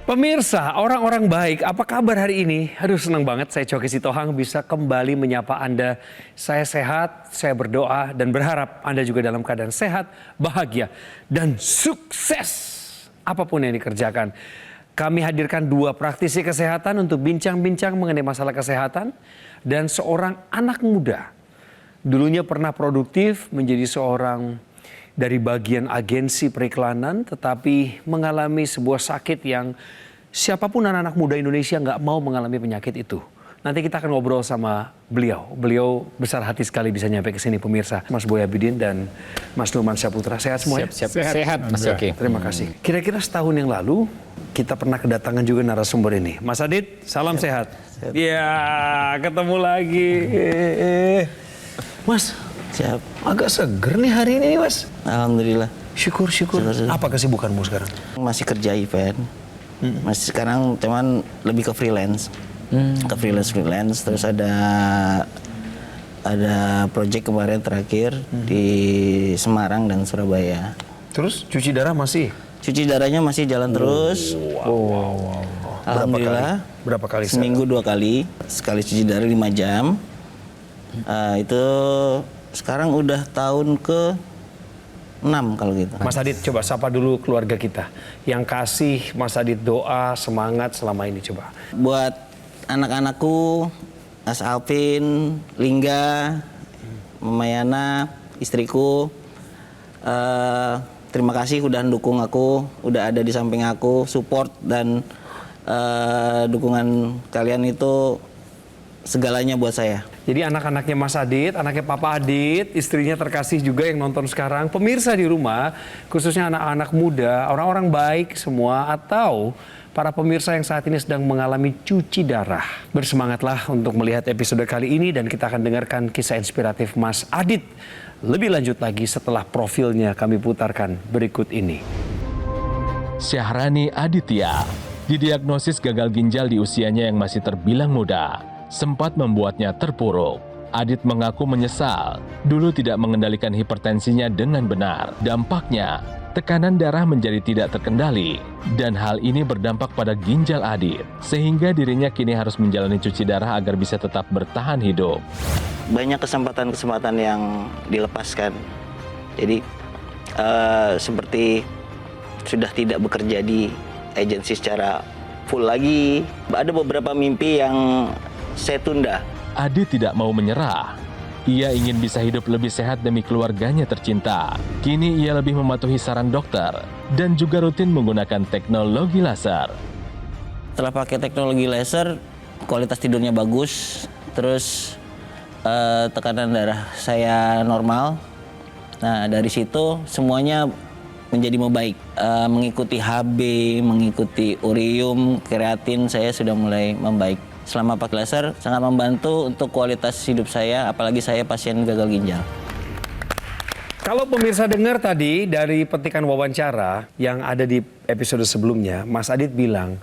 Pemirsa, orang-orang baik, apa kabar hari ini? Aduh, senang banget saya Coki Sitohang bisa kembali menyapa Anda. Saya sehat, saya berdoa dan berharap Anda juga dalam keadaan sehat, bahagia, dan sukses apapun yang dikerjakan. Kami hadirkan dua praktisi kesehatan untuk bincang-bincang mengenai masalah kesehatan dan seorang anak muda. Dulunya pernah produktif menjadi seorang dari bagian agensi periklanan, tetapi mengalami sebuah sakit yang siapapun anak-anak muda Indonesia nggak mau mengalami penyakit itu. Nanti kita akan ngobrol sama beliau. Beliau besar hati sekali bisa nyampe ke sini, pemirsa. Mas Boy Abidin dan Mas Nurman Syahputra. Sehat semua? Sehat, Mas Yoki. Terima kasih. Kira-kira setahun yang lalu kita pernah kedatangan juga narasumber ini. Mas Adit, salam sehat. Ya, ketemu lagi. Mas, Siap. agak seger nih hari ini, Mas. Alhamdulillah. Syukur. Apa kesibukanmu sekarang? Masih kerja event. Masih sekarang cuman lebih ke freelance. Ke freelance. Terus ada project kemarin terakhir di Semarang dan Surabaya. Terus cuci darah masih? Cuci darahnya masih jalan terus. Wow. Alhamdulillah. Berapa kali? Seminggu 2 kali. Sekali cuci darah 5 jam. Itu sekarang udah tahun ke-6 kalau gitu. Mas Adit, coba sapa dulu keluarga kita yang kasih Mas Adit doa, semangat selama ini, coba. Buat anak-anakku, Mas Alvin, Lingga, Mama Yana, istriku, terima kasih udah dukung aku, udah ada di samping aku, support dan dukungan kalian itu segalanya buat saya. Jadi anak-anaknya Mas Adit, anaknya Papa Adit, istrinya terkasih juga yang nonton sekarang, pemirsa di rumah, khususnya anak-anak muda, orang-orang baik semua, atau para pemirsa yang saat ini sedang mengalami cuci darah. Bersemangatlah untuk melihat episode kali ini dan kita akan dengarkan kisah inspiratif Mas Adit. Lebih lanjut lagi setelah profilnya kami putarkan berikut ini. Syahrani Aditya didiagnosis gagal ginjal di usianya yang masih terbilang muda. Sempat membuatnya terpuruk. Adit mengaku menyesal, dulu tidak mengendalikan hipertensinya dengan benar. Dampaknya, tekanan darah menjadi tidak terkendali. Dan hal ini berdampak pada ginjal Adit, sehingga dirinya kini harus menjalani cuci darah agar bisa tetap bertahan hidup. Banyak kesempatan-kesempatan yang dilepaskan. Jadi, seperti sudah tidak bekerja di agensi secara full lagi. Ada beberapa mimpi yang saya tunda. Adit tidak mau menyerah. Ia ingin bisa hidup lebih sehat demi keluarganya tercinta. Kini ia lebih mematuhi saran dokter dan juga rutin menggunakan teknologi laser. Setelah pakai teknologi laser, kualitas tidurnya bagus, terus tekanan darah saya normal. Nah, dari situ semuanya menjadi membaik. Mengikuti HB, mengikuti ureum, kreatin, saya sudah mulai membaik. Selama pakai laser sangat membantu untuk kualitas hidup saya, apalagi saya pasien gagal ginjal. Kalau pemirsa dengar tadi dari petikan wawancara yang ada di episode sebelumnya, Mas Adit bilang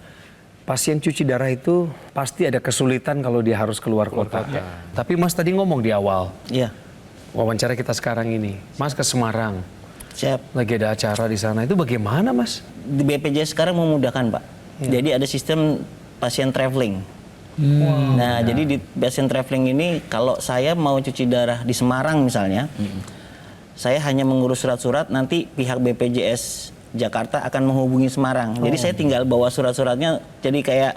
pasien cuci darah itu pasti ada kesulitan kalau dia harus keluar kota. Tapi Mas tadi ngomong di awal, Iya. wawancara kita sekarang ini, Mas ke Semarang, Siap. lagi ada acara di sana, itu bagaimana Mas? Di BPJS sekarang memudahkan, Pak. Jadi ada sistem pasien traveling. Nah, jadi di pasien traveling ini kalau saya mau cuci darah di Semarang misalnya, saya hanya mengurus surat-surat, nanti pihak BPJS Jakarta akan menghubungi Semarang. Jadi saya tinggal bawa surat-suratnya, jadi kayak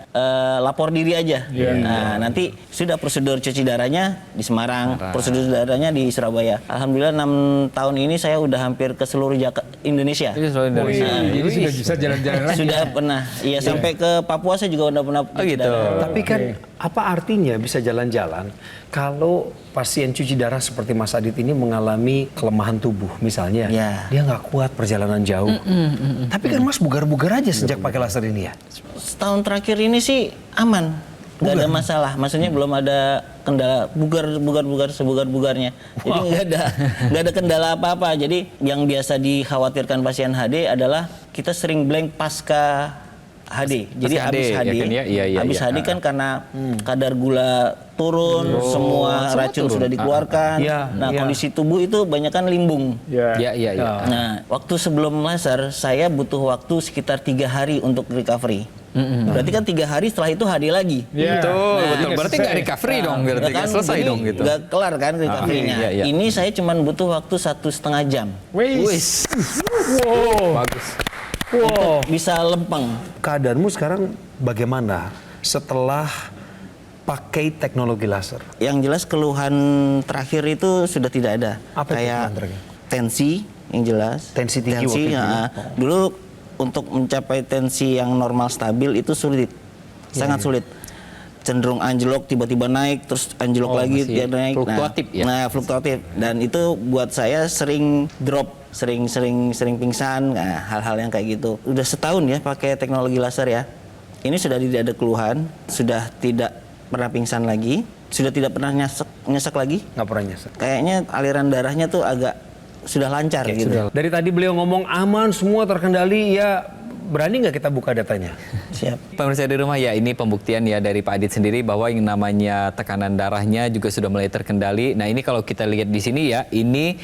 lapor diri aja. Nah, nanti sudah prosedur cuci darahnya di Semarang, prosedur darahnya di Surabaya. Alhamdulillah 6 tahun ini saya udah hampir ke seluruh Indonesia. Jadi sudah bisa jalan-jalan lagi. Sudah pernah, iya sampai ke Papua saya juga udah pernah. Oh gitu. Tapi kan apa artinya bisa jalan-jalan kalau pasien cuci darah seperti Mas Adit ini mengalami kelemahan tubuh misalnya, dia nggak kuat perjalanan jauh. Tapi kan Mas bugar-bugar aja sejak pakai laser ini ya? Setahun terakhir ini sih aman, nggak ada masalah. Maksudnya belum ada kendala bugar sebugar-bugarnya. Jadi nggak ada kendala apa-apa. Jadi yang biasa dikhawatirkan pasien HD adalah kita sering blank pasca HD. Jadi Masih habis HD, HD, ya kan ya? Iya, habis iya. HD kan karena kadar gula turun, semua racun turun. sudah dikeluarkan. Iya, Nah, iya. kondisi tubuh itu banyak kan limbung. Iya. Nah, waktu sebelum laser saya butuh waktu sekitar 3 hari untuk recovery. Berarti kan 3 hari setelah itu HD lagi. Iya. Betul. Nah, Berarti nggak recovery dong, berarti nggak selesai jadi dong gitu. nggak kelar kan recovery-nya. iya, iya. Ini saya cuma butuh waktu 1,5 jam. Wis. Bagus. Wow. Bisa lempeng. Keadaanmu sekarang bagaimana setelah pakai teknologi laser? Yang jelas keluhan terakhir itu sudah tidak ada. Apa itu Kayak keluhan terakhir? tensi yang jelas. Tensi tinggi waktu itu, ya. Dulu untuk mencapai tensi yang normal stabil itu sulit. Sangat sulit. Cenderung anjlok, tiba-tiba naik, terus anjlok lagi, masih dia naik. fluktuatif ya? Nah, fluktuatif. Dan itu buat saya sering drop, sering pingsan, nah, hal-hal yang kayak gitu. Udah setahun ya pakai teknologi laser ya. Ini sudah tidak ada keluhan, sudah tidak pernah pingsan lagi, sudah tidak pernah nyesek lagi. Nggak pernah nyesek. Kayaknya aliran darahnya tuh agak sudah lancar gitu. Dari tadi beliau ngomong aman, semua terkendali, ya berani nggak kita buka datanya? Siap. Pemirsa di rumah, ya ini pembuktian ya dari Pak Adit sendiri bahwa yang namanya tekanan darahnya juga sudah mulai terkendali. Nah ini kalau kita lihat di sini ya, ini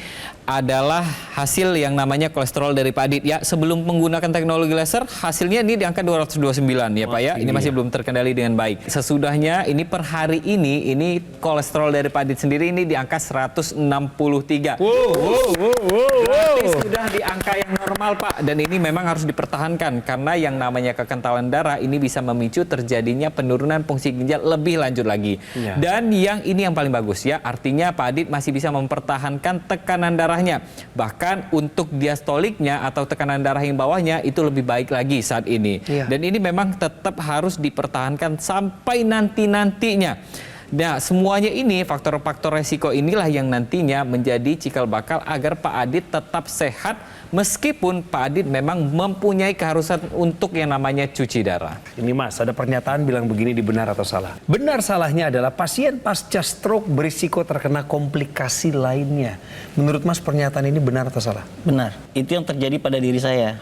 adalah hasil yang namanya kolesterol dari Pak Adit ya. Sebelum menggunakan teknologi laser, hasilnya ini di angka 229 ya Pak ya. Ini masih belum terkendali dengan baik. Sesudahnya ini per hari ini kolesterol dari Pak Adit sendiri ini di angka 163. Berarti sudah di angka yang normal Pak. Dan ini memang harus dipertahankan karena yang namanya kekentalan darah ini bisa memicu terjadinya penurunan fungsi ginjal lebih lanjut lagi. Iya. Dan yang ini yang paling bagus ya, artinya Pak Adit masih bisa mempertahankan tekanan darahnya. Bahkan untuk diastoliknya atau tekanan darah yang bawahnya itu lebih baik lagi saat ini. Iya. Dan ini memang tetap harus dipertahankan sampai nanti-nantinya. Nah, semuanya ini faktor-faktor resiko inilah yang nantinya menjadi cikal bakal agar Pak Adit tetap sehat meskipun Pak Adit memang mempunyai keharusan untuk yang namanya cuci darah. Ini Mas, ada pernyataan bilang begini, di benar atau salah? Benar salahnya adalah pasien pasca stroke berisiko terkena komplikasi lainnya. Menurut Mas pernyataan ini benar atau salah? Benar. Itu yang terjadi pada diri saya.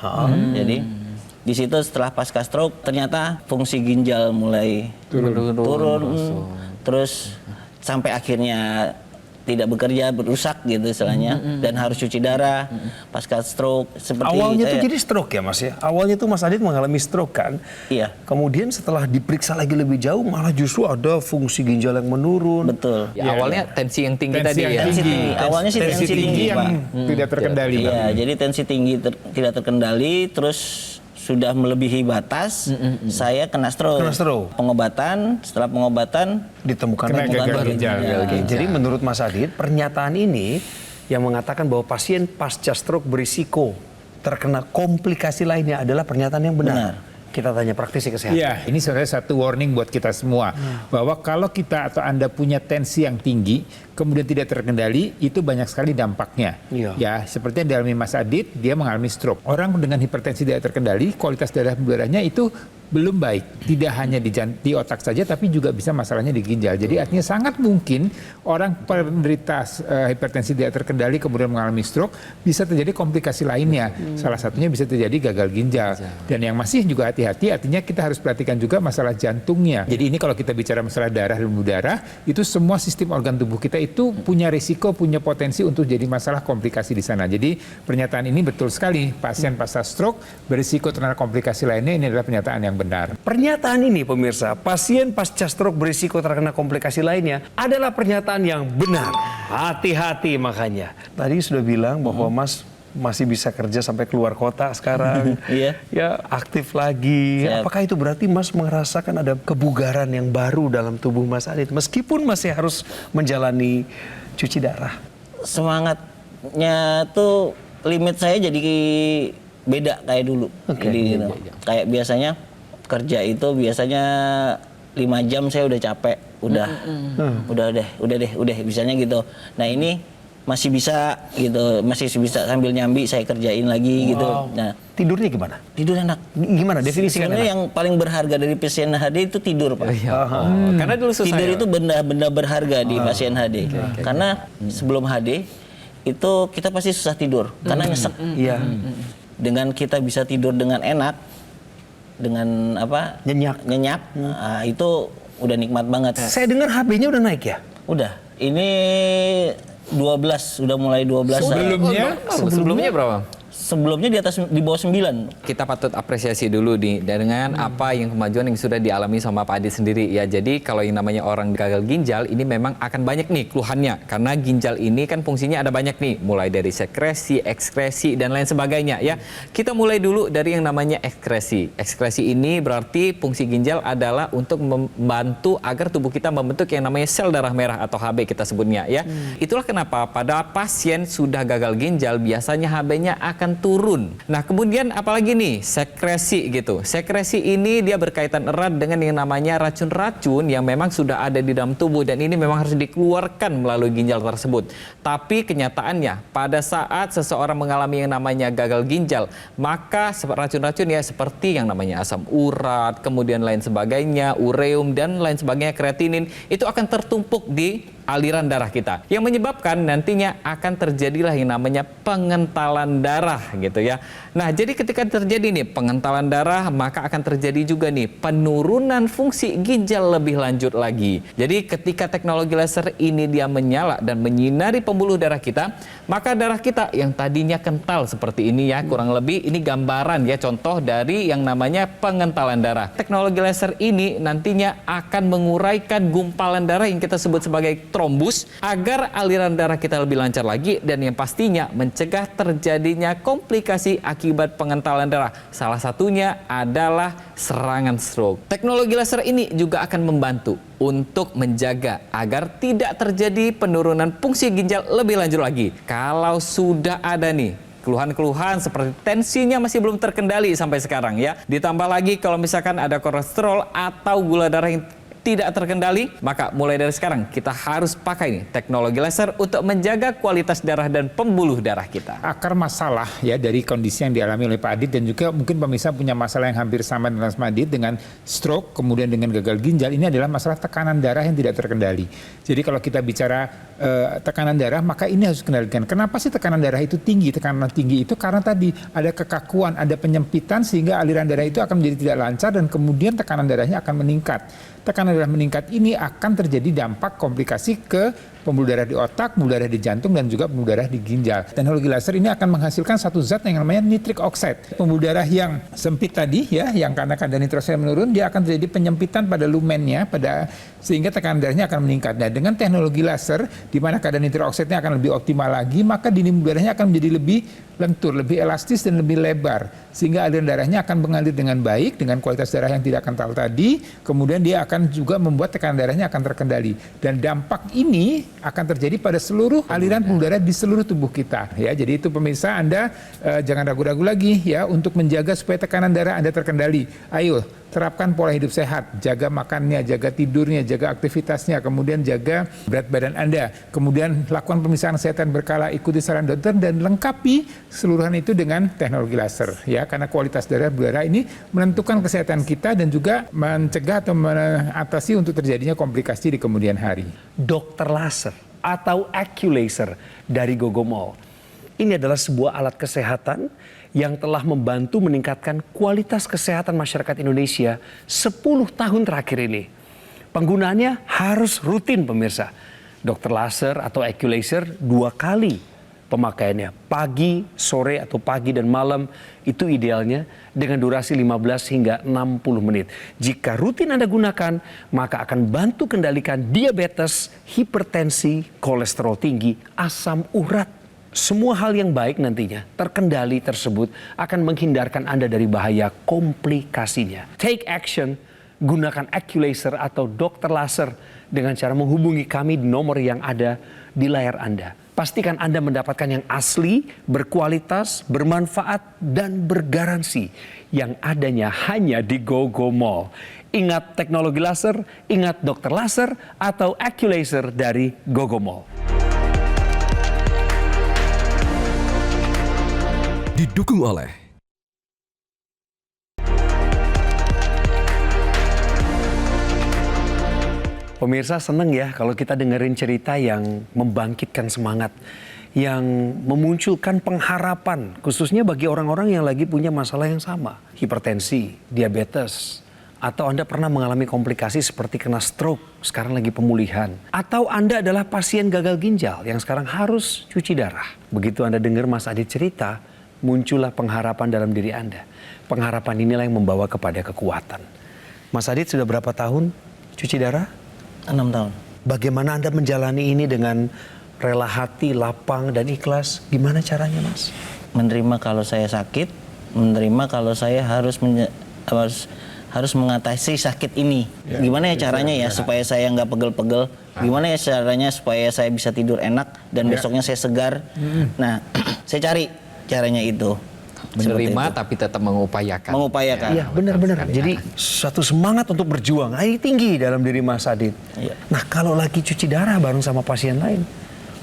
Jadi di situ setelah pasca stroke ternyata fungsi ginjal mulai turun, terus sampai akhirnya tidak bekerja, berusak gitu istilahnya, dan harus cuci darah pasca stroke. Seperti Awalnya saya, tuh jadi stroke ya Mas ya? Awalnya tuh Mas Adit mengalami stroke kan? Iya. Kemudian setelah diperiksa lagi lebih jauh malah justru ada fungsi ginjal yang menurun. betul. Ya, awalnya tensi yang tinggi Tensi tadi yang ya. Tensi tinggi. Awalnya sih tensi tinggi, yang Pak. tidak terkendali. Pak. Iya, jadi tensi tinggi tidak terkendali, terus sudah melebihi batas, saya kena stroke. Kena stroke. Pengobatan, setelah pengobatan Ditemukan Kena lagi. gagal ginjal. Jadi menurut Mas Adit, pernyataan ini yang mengatakan bahwa pasien pasca stroke berisiko terkena komplikasi lainnya adalah pernyataan yang benar. Benar. Kita tanya praktisi kesehatan. Iya, ini sebenarnya satu warning buat kita semua bahwa kalau kita atau Anda punya tensi yang tinggi kemudian tidak terkendali, itu banyak sekali dampaknya. Iya. Ya, seperti yang dialami Mas Adit, dia mengalami stroke. Orang dengan hipertensi tidak terkendali, kualitas darahnya itu belum baik. Tidak hanya di otak saja, tapi juga bisa masalahnya di ginjal. Jadi artinya sangat mungkin orang penderita hipertensi tidak terkendali kemudian mengalami stroke, bisa terjadi komplikasi lainnya. Salah satunya bisa terjadi gagal ginjal. Dan yang masih juga hati-hati, artinya kita harus perhatikan juga masalah jantungnya. Jadi ini kalau kita bicara masalah darah dan pembuluh darah, itu semua sistem organ tubuh kita itu punya risiko, punya potensi untuk jadi masalah komplikasi di sana. Jadi pernyataan ini betul sekali. Pasien pasca stroke berisiko terkena komplikasi lainnya, ini adalah pernyataan yang benar. Pernyataan ini pemirsa, pasien pasca stroke berisiko terkena komplikasi lainnya adalah pernyataan yang benar. Hati-hati makanya. Tadi sudah bilang bahwa Mas masih bisa kerja sampai keluar kota sekarang. Iya. Ya, aktif lagi. Siap. Apakah itu berarti Mas merasakan ada kebugaran yang baru dalam tubuh Mas Adit meskipun masih harus menjalani cuci darah? Semangatnya tuh limit saya jadi beda kayak dulu. Oke. Jadi gitu. Kayak biasanya kerja itu biasanya 5 jam saya udah capek, udah deh bisanya gitu. Nah ini masih bisa gitu, masih bisa sambil nyambi saya kerjain lagi gitu. Nah Tidurnya gimana? tidur enak. Gimana definisikan Sebenarnya enak? yang paling berharga dari pasien HD itu tidur, Pak. Karena dulu susah Tidur ya. itu benda-benda berharga di pasien HD. Karena sebelum HD itu kita pasti susah tidur karena nyesek. Iya. Dengan kita bisa tidur dengan enak, dengan apa? Nyenyak. Nah, itu udah nikmat banget. Saya dengar HB-nya udah naik ya? Udah. Ini 12, udah mulai 12. Sebelumnya berapa? Sebelumnya di bawah 9. Kita patut apresiasi dulu nih dengan apa yang kemajuan yang sudah dialami sama Pak Adit sendiri ya. Jadi kalau yang namanya orang gagal ginjal ini memang akan banyak nih keluhannya, karena ginjal ini kan fungsinya ada banyak nih, mulai dari sekresi, ekskresi dan lain sebagainya ya. Kita mulai dulu dari yang namanya ekskresi. Ekskresi ini berarti fungsi ginjal adalah untuk membantu agar tubuh kita membentuk yang namanya sel darah merah atau HB kita sebutnya ya. Itulah kenapa pada pasien sudah gagal ginjal biasanya HB-nya akan turun. Nah kemudian apalagi nih sekresi gitu. Sekresi ini dia berkaitan erat dengan yang namanya racun-racun yang memang sudah ada di dalam tubuh dan ini memang harus dikeluarkan melalui ginjal tersebut. Tapi kenyataannya pada saat seseorang mengalami yang namanya gagal ginjal, maka racun-racun ya seperti yang namanya asam urat, kemudian lain sebagainya, ureum dan lain sebagainya, kreatinin itu akan tertumpuk di aliran darah kita yang menyebabkan nantinya akan terjadilah yang namanya pengentalan darah gitu ya. Nah, jadi ketika terjadi nih pengentalan darah, maka akan terjadi juga nih penurunan fungsi ginjal lebih lanjut lagi. Jadi ketika teknologi laser ini dia menyala dan menyinari pembuluh darah kita, maka darah kita yang tadinya kental seperti ini ya, kurang lebih ini gambaran ya contoh dari yang namanya pengentalan darah. Teknologi laser ini nantinya akan menguraikan gumpalan darah yang kita sebut sebagai trombus agar aliran darah kita lebih lancar lagi dan yang pastinya mencegah terjadinya komplikasi akibat pengentalan darah. Salah satunya adalah serangan stroke. Teknologi laser ini juga akan membantu untuk menjaga agar tidak terjadi penurunan fungsi ginjal lebih lanjut lagi. Kalau sudah ada nih keluhan-keluhan seperti tensinya masih belum terkendali sampai sekarang ya, ditambah lagi kalau misalkan ada kolesterol atau gula darah yang tidak terkendali, maka mulai dari sekarang kita harus pakai nih teknologi laser untuk menjaga kualitas darah dan pembuluh darah kita. Akar masalah ya dari kondisi yang dialami oleh Pak Adit dan juga mungkin pemirsa punya masalah yang hampir sama dengan Mas Adit dengan stroke kemudian dengan gagal ginjal, ini adalah masalah tekanan darah yang tidak terkendali. Jadi kalau kita bicara tekanan darah, maka ini harus dikendalikan. Kenapa sih tekanan darah itu tinggi? Tekanan tinggi itu karena tadi ada kekakuan, ada penyempitan sehingga aliran darah itu akan menjadi tidak lancar dan kemudian tekanan darahnya akan meningkat. Tekanan darah meningkat ini akan terjadi dampak komplikasi ke pembuluh darah di otak, pembuluh darah di jantung, dan juga pembuluh darah di ginjal. Teknologi laser ini akan menghasilkan satu zat yang namanya nitric oxide. Pembuluh darah yang sempit tadi, ya, yang karena kadar nitrogen menurun, dia akan terjadi penyempitan pada lumennya, sehingga tekanan darahnya akan meningkat. Nah, dengan teknologi laser, di mana kadar nitric oxide-nya akan lebih optimal lagi, maka dinding pembuluh darahnya akan menjadi lebih lentur, lebih elastis, dan lebih lebar. Sehingga aliran darahnya akan mengalir dengan baik, dengan kualitas darah yang tidak kental tadi, kemudian dia akan juga membuat tekanan darahnya akan terkendali. Dan dampak ini akan terjadi pada seluruh aliran pembuluh darah di seluruh tubuh kita. Ya, jadi itu pemirsa, Anda jangan ragu-ragu lagi ya untuk menjaga supaya tekanan darah Anda terkendali. Ayo, terapkan pola hidup sehat, jaga makannya, jaga tidurnya, jaga aktivitasnya, kemudian jaga berat badan Anda, kemudian lakukan pemeriksaan kesehatan berkala, ikuti saran dokter, dan lengkapi seluruhan itu dengan teknologi laser. Ya, karena kualitas darah ini menentukan kesehatan kita dan juga mencegah atau mengatasi untuk terjadinya komplikasi di kemudian hari. Dokter laser atau Acculaser dari Gogomall. Ini adalah sebuah alat kesehatan yang telah membantu meningkatkan kualitas kesehatan masyarakat Indonesia 10 tahun terakhir ini. Penggunaannya harus rutin pemirsa. Dokter laser atau Acculaser 2 kali pemakaiannya. Pagi, sore atau pagi dan malam itu idealnya dengan durasi 15 hingga 60 menit. Jika rutin Anda gunakan, maka akan bantu kendalikan diabetes, hipertensi, kolesterol tinggi, asam urat. Semua hal yang baik nantinya terkendali tersebut akan menghindarkan Anda dari bahaya komplikasinya. Take action, gunakan Acculaser atau dokter laser dengan cara menghubungi kami di nomor yang ada di layar Anda. Pastikan Anda mendapatkan yang asli, berkualitas, bermanfaat, dan bergaransi yang adanya hanya di Gogomall. Ingat teknologi laser, ingat dokter laser atau Acculaser dari Gogomall. Didukung oleh pemirsa, seneng ya kalau kita dengerin cerita yang membangkitkan semangat, yang memunculkan pengharapan khususnya bagi orang-orang yang lagi punya masalah yang sama, hipertensi, diabetes, atau Anda pernah mengalami komplikasi seperti kena stroke, sekarang lagi pemulihan, atau Anda adalah pasien gagal ginjal yang sekarang harus cuci darah. Begitu Anda dengar Mas Adit cerita, muncullah pengharapan dalam diri Anda. Pengharapan inilah yang membawa kepada kekuatan. Mas Adit sudah berapa tahun cuci darah? 6 tahun. Bagaimana Anda menjalani ini dengan rela hati, lapang, dan ikhlas? Gimana caranya, Mas? Menerima kalau saya sakit, menerima kalau saya harus mengatasi sakit ini. Gimana ya caranya ya supaya saya nggak pegel-pegel? Gimana ya caranya supaya saya bisa tidur enak dan besoknya saya segar? Nah, saya cari caranya itu. Menerima tapi tetap mengupayakan. Mengupayakan. Iya, benar-benar. Jadi suatu semangat untuk berjuang, ini tinggi dalam diri Mas Adit. Iya. Nah, kalau lagi cuci darah bareng sama pasien lain,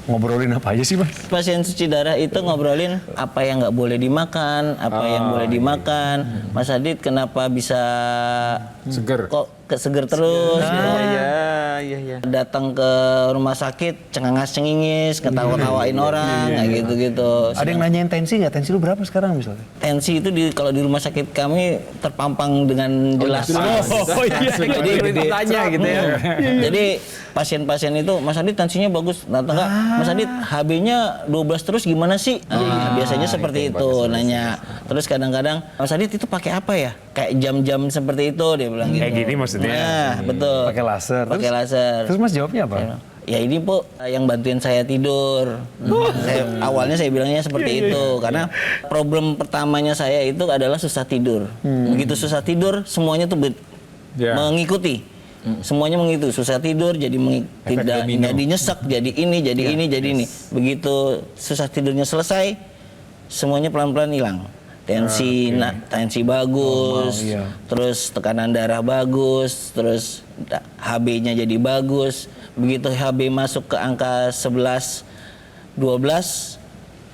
ngobrolin apa aja sih, Mas? Pasien cuci darah itu ngobrolin apa yang nggak boleh dimakan, apa yang boleh dimakan. Mas Adit kenapa bisa Seger. kok seger terus? Iya. Datang ke rumah sakit cengangas-cengingis, ketawa-tawain orang, kayak gitu-gitu. Ada yang nanyain tensi nggak? Tensi lu berapa sekarang misalnya? Tensi itu kalau di rumah sakit kami terpampang dengan jelas. Oh iya. Jadi ditanya gitu ya. Jadi pasien-pasien itu, Mas Adit tensinya bagus, datang nggak? Mas Adit HB-nya 12 terus gimana sih? Biasanya seperti itu nanya. Terus kadang-kadang, Mas Adit itu pakai apa ya? Kayak jam-jam seperti itu dia bilang gitu. Kayak gini maksudnya. Nah, betul. Pakai laser. Pakai laser. Terus Mas jawabnya apa? Ya ini Bu yang bantuin saya tidur. Awalnya saya bilangnya seperti itu karena problem pertamanya saya itu adalah susah tidur. Begitu susah tidur semuanya tuh mengikuti. Semuanya mengikuti, susah tidur jadi tidak jadi nyesek, jadi ini, jadi ini, jadi ini. Begitu susah tidurnya selesai, semuanya pelan-pelan hilang. Tensi bagus, terus tekanan darah bagus, terus HB-nya jadi bagus. Begitu HB masuk ke angka 11, 12,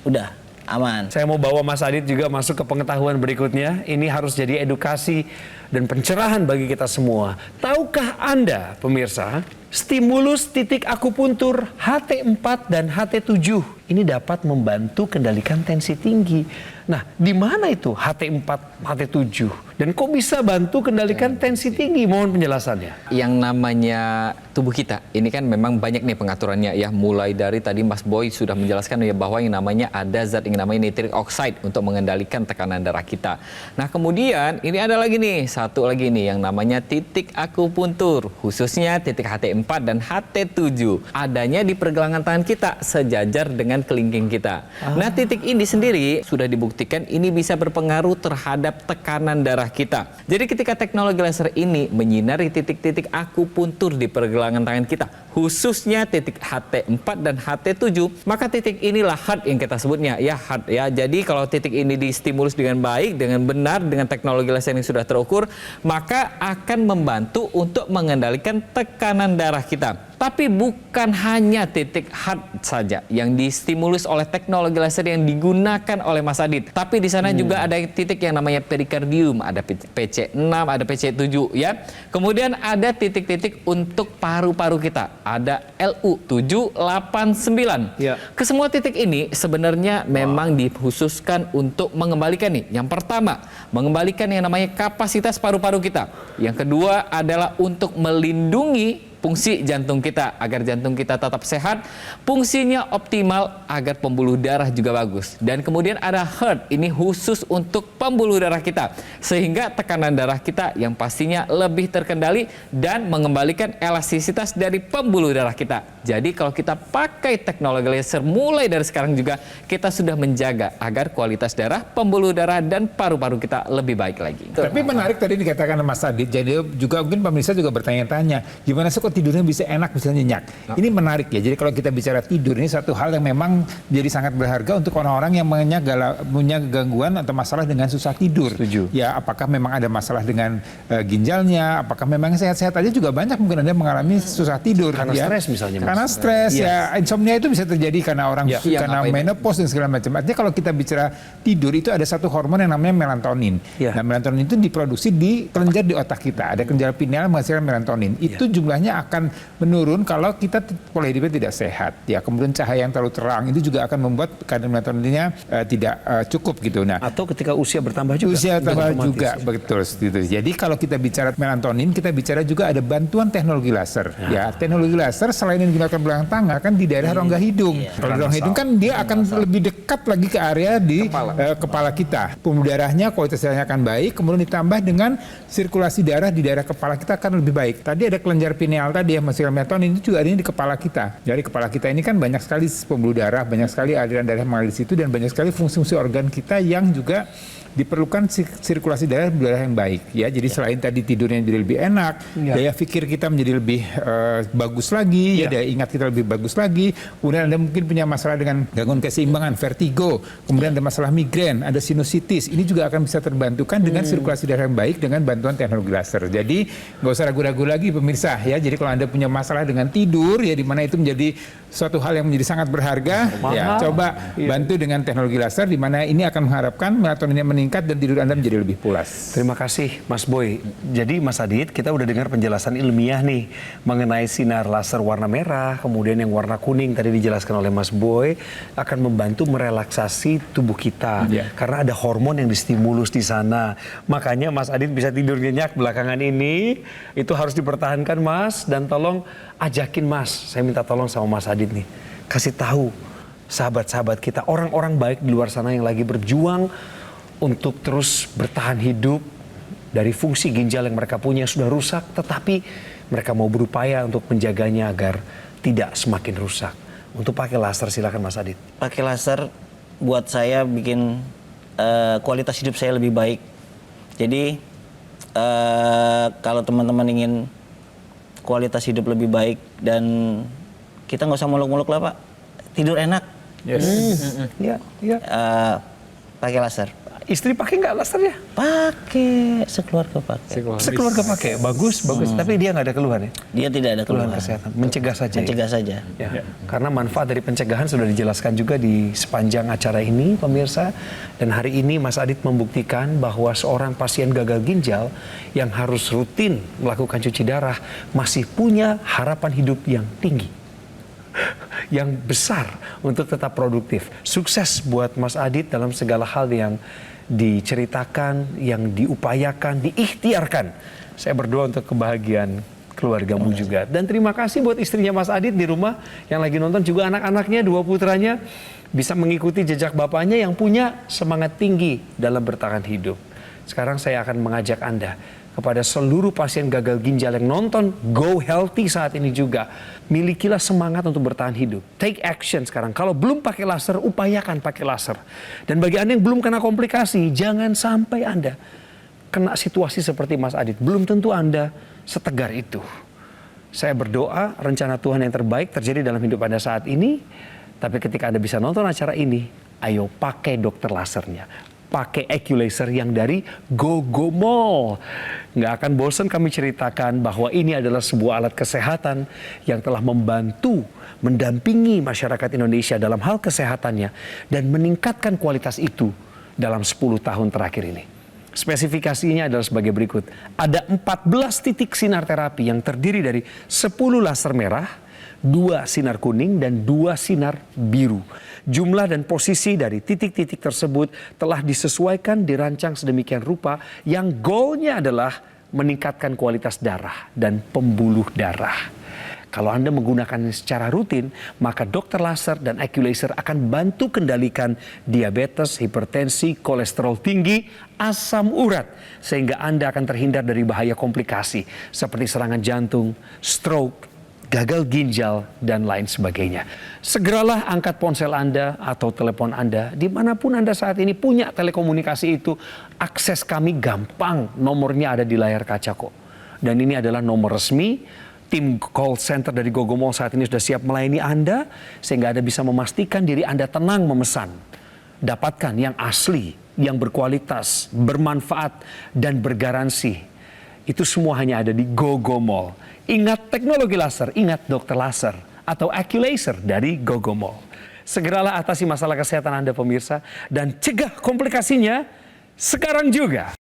udah aman. Saya mau bawa Mas Adit juga masuk ke pengetahuan berikutnya. Ini harus jadi edukasi dan pencerahan bagi kita semua. Tahukah Anda, pemirsa, stimulus titik akupuntur HT4 dan HT7 ini dapat membantu kendalikan tensi tinggi. Nah, di mana itu HT4, HT7? Dan kok bisa bantu kendalikan tensi tinggi? Mohon penjelasannya. Yang namanya tubuh kita, ini kan memang banyak nih pengaturannya ya. Mulai dari tadi Mas Boy sudah menjelaskan ya bahwa yang namanya ada zat yang namanya nitric oxide untuk mengendalikan tekanan darah kita. Nah kemudian ini ada lagi nih, satu lagi nih yang namanya titik akupuntur. Khususnya titik HT4 dan HT7. Adanya di pergelangan tangan kita sejajar dengan kelingking kita. Nah titik ini sendiri sudah dibuktikan ini bisa berpengaruh terhadap tekanan darah kita. Jadi ketika teknologi laser ini menyinari titik-titik akupuntur di pergelangan tangan kita, khususnya titik HT4 dan HT7, maka titik inilah heart yang kita sebutnya ya, heart ya. Jadi kalau titik ini distimulus dengan baik, dengan benar, dengan teknologi laser yang sudah terukur, maka akan membantu untuk mengendalikan tekanan darah kita. Tapi bukan hanya titik heart saja yang distimulus oleh teknologi laser yang digunakan oleh Mas Adit. Tapi di sana juga ada titik yang namanya perikardium, ada PC6, ada PC7 ya. Kemudian ada titik-titik untuk paru-paru kita, ada LU 789. Ya. Kesemua titik ini sebenarnya memang dikhususkan untuk mengembalikan nih. Yang pertama, mengembalikan yang namanya kapasitas paru-paru kita. Yang kedua adalah untuk melindungi fungsi jantung kita agar jantung kita tetap sehat, fungsinya optimal agar pembuluh darah juga bagus. Dan kemudian ada heart, ini khusus untuk pembuluh darah kita sehingga tekanan darah kita yang pastinya lebih terkendali dan mengembalikan elastisitas dari pembuluh darah kita. Jadi kalau kita pakai teknologi laser mulai dari sekarang juga kita sudah menjaga agar kualitas darah, pembuluh darah dan paru-paru kita lebih baik lagi. Tapi menarik tadi dikatakan Mas Adit, jadi juga mungkin pemirsa juga bertanya-tanya, gimana sih kok tidurnya bisa enak, bisa nyenyak? Ini menarik ya, jadi kalau kita bicara tidur, ini satu hal yang memang jadi sangat berharga untuk orang-orang yang punya gangguan atau masalah dengan susah tidur. Setuju. Ya, apakah memang ada masalah dengan ginjalnya, apakah memang sehat-sehat aja juga banyak mungkin Anda mengalami susah tidur. Karena ya. stres misalnya. Karena stres, ya insomnia itu bisa terjadi karena orang karena menopause dan segala macam. Artinya kalau kita bicara tidur itu ada satu hormon yang namanya melatonin. Ya. Nah melatonin itu diproduksi di kelenjar di otak kita. Ada kelenjar pineal menghasilkan melatonin. Itu jumlahnya tensinya akan menurun kalau kita pola hidupnya tidak sehat. Ya, kemudian cahaya yang terlalu terang itu juga akan membuat kadar melatoninnya tidak cukup gitu. Nah, Atau ketika usia bertambah juga. usia tambah otomatis, juga, ya. betul. Gitu. Jadi kalau kita bicara melatonin, kita bicara juga ada bantuan teknologi laser. Ya, teknologi laser selain yang digunakan belakangan kan di daerah rongga hidung. Kalau di rongga hidung kan dia akan lebih dekat lagi ke area di kepala kita. Pembuluh darahnya, kualitas darahnya akan baik, kemudian ditambah dengan sirkulasi darah di daerah kepala kita akan lebih baik. Tadi ada kelenjar pineal tadi yang menghasilkan melatonin itu juga ada di kepala kita. Jadi kepala kita ini kan banyak sekali pembuluh darah, banyak sekali aliran darah yang mengalir di situ dan banyak sekali fungsi-fungsi organ kita yang juga diperlukan sirkulasi darah yang baik ya. Jadi selain tadi tidurnya jadi lebih enak, daya pikir kita menjadi lebih bagus lagi, ya daya ingat kita lebih bagus lagi. Kemudian Anda mungkin punya masalah dengan gangguan keseimbangan, vertigo, kemudian ada masalah migrain, ada sinusitis. Ini juga akan bisa terbantukan dengan sirkulasi darah yang baik dengan bantuan teknologi laser. Jadi nggak usah ragu-ragu lagi pemirsa ya. Jadi kalau Anda punya masalah dengan tidur ya, di mana itu menjadi suatu hal yang menjadi sangat berharga, ya coba bantu dengan teknologi laser, di mana ini akan mengharapkan melatoninnya meningkat dan tidur Anda menjadi lebih pulas. Terima kasih Mas Boy. Jadi Mas Adit, kita udah dengar penjelasan ilmiah nih mengenai sinar laser warna merah, kemudian yang warna kuning tadi dijelaskan oleh Mas Boy akan membantu merelaksasi tubuh kita karena ada hormon yang distimulus di sana. Makanya Mas Adit bisa tidur nyenyak belakangan ini. Itu harus dipertahankan Mas, dan tolong ajakin Mas. Saya minta tolong sama Mas Adit nih, kasih tahu sahabat-sahabat kita, orang-orang baik di luar sana yang lagi berjuang untuk terus bertahan hidup dari fungsi ginjal yang mereka punya sudah rusak, tetapi mereka mau berupaya untuk menjaganya agar tidak semakin rusak. Untuk pakai laser, silakan Mas Adit. Pakai laser buat saya bikin kualitas hidup saya lebih baik. Jadi kalau teman-teman ingin kualitas hidup lebih baik dan kita nggak usah muluk-muluk lah Pak, tidur enak. Ya. Pakai laser. Istri pakai nggak lasernya? Pakai, sekeluarga pakai. Sekeluarga pakai, bagus. Tapi dia nggak ada keluhan ya? Dia tidak ada Keluhan keluhan. kesehatan, mencegah saja. Mencegah saja. Ya. Karena manfaat dari pencegahan sudah dijelaskan juga di sepanjang acara ini, pemirsa. Dan hari ini Mas Adit membuktikan bahwa seorang pasien gagal ginjal yang harus rutin melakukan cuci darah masih punya harapan hidup yang tinggi, yang besar untuk tetap produktif. Sukses buat Mas Adit dalam segala hal yang diceritakan, yang diupayakan, diikhtiarkan. Saya berdoa untuk kebahagiaan keluargamu juga. Dan terima kasih buat istrinya Mas Adit di rumah yang lagi nonton, juga anak-anaknya, 2 putranya bisa mengikuti jejak bapaknya yang punya semangat tinggi dalam bertahan hidup. Sekarang saya akan mengajak Anda, kepada seluruh pasien gagal ginjal yang nonton Go Healthy saat ini juga, milikilah semangat untuk bertahan hidup. Take action sekarang. Kalau belum pakai laser, upayakan pakai laser. Dan bagi Anda yang belum kena komplikasi, jangan sampai Anda kena situasi seperti Mas Adit. Belum tentu Anda setegar itu. Saya berdoa rencana Tuhan yang terbaik terjadi dalam hidup Anda saat ini. Tapi ketika Anda bisa nonton acara ini, ayo pakai dokter lasernya. Pakai Accu-Laser yang dari Gogomall. Nggak akan bosan kami ceritakan bahwa ini adalah sebuah alat kesehatan yang telah membantu, mendampingi masyarakat Indonesia dalam hal kesehatannya dan meningkatkan kualitas itu dalam 10 tahun terakhir ini. Spesifikasinya adalah sebagai berikut. Ada 14 titik sinar terapi yang terdiri dari 10 laser merah, 2 sinar kuning, dan 2 sinar biru. Jumlah dan posisi dari titik-titik tersebut telah disesuaikan, dirancang sedemikian rupa yang goalnya adalah meningkatkan kualitas darah dan pembuluh darah. Kalau Anda menggunakannya secara rutin, maka dokter laser dan Accu-Laser akan bantu kendalikan diabetes, hipertensi, kolesterol tinggi, asam urat, sehingga Anda akan terhindar dari bahaya komplikasi seperti serangan jantung, stroke, gagal ginjal, dan lain sebagainya. Segeralah angkat ponsel Anda atau telepon Anda, dimanapun Anda saat ini punya telekomunikasi itu, akses kami gampang, nomornya ada di layar kaca kok. Dan ini adalah nomor resmi, tim call center dari Gogomall saat ini sudah siap melayani Anda, sehingga Anda bisa memastikan diri Anda tenang memesan. Dapatkan yang asli, yang berkualitas, bermanfaat, dan bergaransi. Itu semua hanya ada di Gogomall. Ingat teknologi laser, ingat dokter laser atau Accu-Laser dari Gogomall. Segeralah atasi masalah kesehatan Anda pemirsa dan cegah komplikasinya sekarang juga.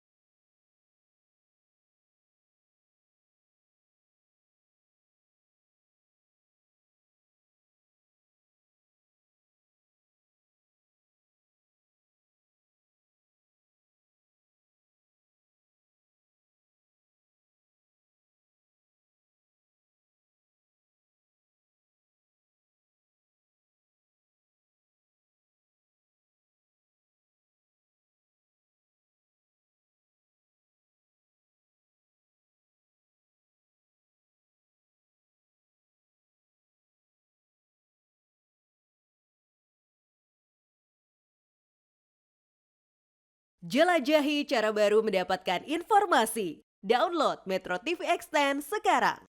Jelajahi cara baru mendapatkan informasi. Download Metro TV Extend sekarang.